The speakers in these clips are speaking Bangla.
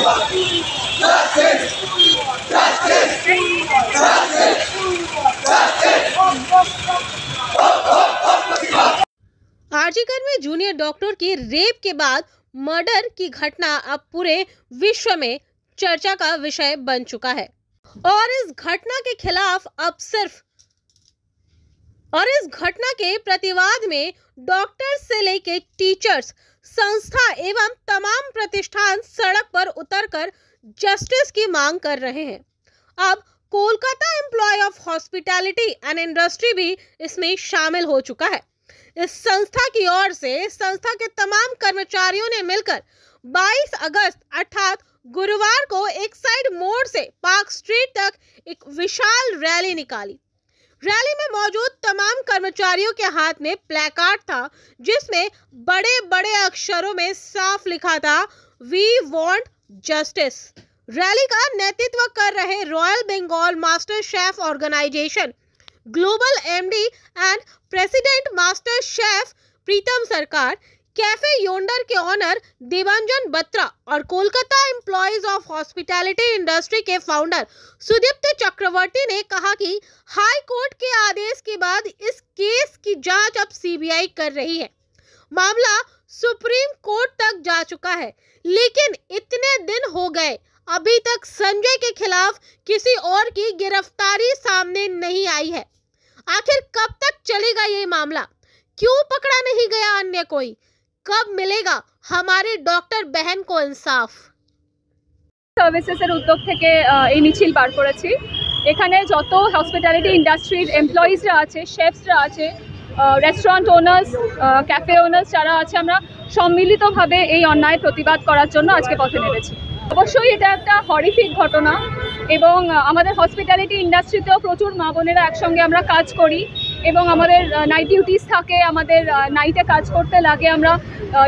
आरजीकर में जूनियर डॉक्टर की रेप के बाद मर्डर की घटना अब पूरे विश्व में चर्चा का विषय बन चुका है और इस घटना के खिलाफ अब सिर्फ इस घटना के प्रतिवाद में डॉक्टर्स से लेकर टीचर्स, संस्था एवं तमाम प्रतिष्ठान सड़क पर उतरकर जस्टिस की मांग कर रहे हैं। अब Kolkata employ of hospitality and industry भी इसमें शामिल हो चुका है। इस संस्था की ओर से संस्था के तमाम कर्मचारियों ने मिलकर 22 अगस्त अर्थात गुरुवार को एक साइड मोड़ से पार्क स्ट्रीट तक एक विशाल रैली निकाली। रैली में मौजूद तमाम कर्मचारियों के हाथ में प्लेकार्ड था जिसमें बड़े बड़े अक्षरों में साफ लिखा था, वी वांट जस्टिस। रैली का नेतृत्व कर रहे royal Bengal master chef organisation global MD and president master chef Pritam Sarkar, cafe yonder के ऑनर देवांजन बत्रा और Kolkata employees of hospitality industry के फाउंडर सुदीप्त चक्रवर्ती ने कहा कि हाई कोर्ट के आदेश के बाद इस केस की जांच अब सीबीआई कर रही है। मामला सुप्रीम कोर्ट तक जा चुका है, लेकिन इतने दिन हो गए अभी तक संजय के खिलाफ किसी और की गिरफ्तारी सामने नहीं आई है। आखिर कब तक चलेगा ये मामला? क्यों पकड़ा नहीं गया अन्य कोई? कब मिलेगा हमारे डॉक्टर बहन को इंसाफ? সার্ভিসেসের উদ্যোগ থেকে এই মিছিল বার করেছি। এখানে যত হসপিটালিটি ইন্ডাস্ট্রির এমপ্লয়িজরা আছে, শেফসরা আছে, রেস্টুরেন্ট ওনার্স, ক্যাফে ওনার্স যারা আছে, আমরা সম্মিলিতভাবে এই অন্যায় প্রতিবাদ করার জন্য আজকে পথে নেমেছি। অবশ্যই এটা একটা হরিফিক ঘটনা এবং আমাদের হসপিটালিটি ইন্ডাস্ট্রিতেও প্রচুর মা বোনেরা একসঙ্গে আমরা কাজ করি এবং আমাদের নাইট ডিউটিস থাকে, আমাদের নাইটে কাজ করতে লাগে। আমরা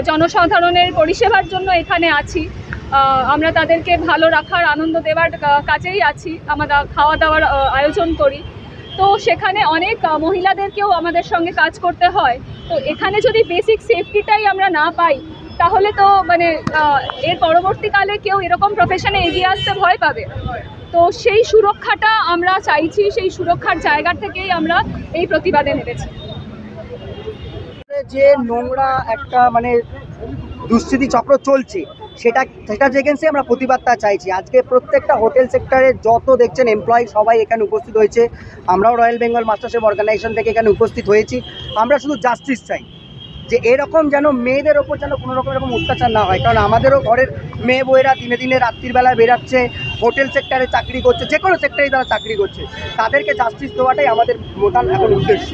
জনসাধারণের পরিষেবার জন্য এখানে আছি, আমরা তাদেরকে ভালো রাখার, আনন্দ দেওয়ার কাজেই আছি, আমরা খাওয়া দাওয়ার আয়োজন করি। তো সেখানে অনেক মহিলাদেরকেও আমাদের সঙ্গে কাজ করতে হয়। তো এখানে যদি বেসিক সেফটিটাই আমরা না পাই তাহলে তো মানে এর পরবর্তীকালে কেউ এরকম প্রফেশনে এগিয়ে আসতে ভয় পাবে। তো সেই সুরক্ষাটা আমরা চাইছি, সেই সুরক্ষার জায়গা থেকেই আমরা এই প্রতিবাদে নেমেছি। যে নোংরা একটা মানে দুষ্কৃতি চক্র চলছে সেটা এগেন্সে আমরা প্রতিবাদটা চাইছি। আজকে প্রত্যেকটা হোটেল সেক্টরে যত দেখছেন এমপ্লয়ি সবাই এখানে উপস্থিত হয়েছে। আমরাও royal Bengal master chef organization থেকে এখানে উপস্থিত হয়েছি। আমরা শুধু জাস্টিস চাই যে এরকম যেন মেয়েদের ওপর যেন কোনো রকম এরকম অত্যাচার না হয়, কারণ আমাদেরও ঘরের মেয়ে বউয়েরা দিনে দিনে রাত্রিবেলায় বেরাচ্ছে, হোটেল সেক্টরে চাকরি করছে, যে কোনো সেক্টরেই তারা চাকরি করছে, তাদেরকে জাস্টিস দেওয়াটাই আমাদের প্রধান এখন উদ্দেশ্য।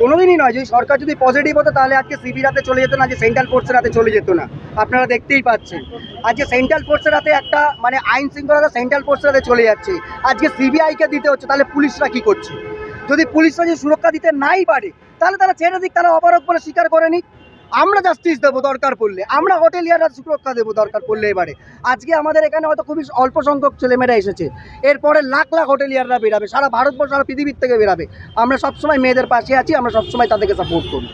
কোনোদিনই নয়, যদি সরকার যদি পজিটিভ হতো তাহলে আজকে সিবির হাতে চলে যেত না, যে সেন্ট্রাল ফোর্সের হাতে চলে যেত না। আপনারা দেখতেই পাচ্ছেন আজকে সেন্ট্রাল ফোর্সের হাতে একটা মানে আইন শৃঙ্খলা সেন্ট্রাল ফোর্সের হাতে চলে যাচ্ছে, আজকে সিবিআইকে দিতে হচ্ছে। তাহলে পুলিশরা কী করছে? যদি পুলিশরা যদি সুরক্ষা দিতে নাই পারে তাহলে তারা ছেড়ে দিক, তারা অপরাধ বলে স্বীকার করে নিক। আমরা জাস্টিস দেবো দরকার পড়লে, আমরা হোটেলিয়াররা সুরক্ষা দেবো দরকার পড়লে। এবারে আজকে আমাদের এখানে হয়তো খুবই অল্প সংখ্যক ছেলেমেয়েরা এসেছে, এরপরে লাখ লাখ হোটেলিয়াররা বেরাবে, সারা ভারতবর্ষ সারা পৃথিবীর থেকে বেরাবে। আমরা সবসময় মেয়েদের পাশে আছি, আমরা সবসময় তাদেরকে সাপোর্ট করি।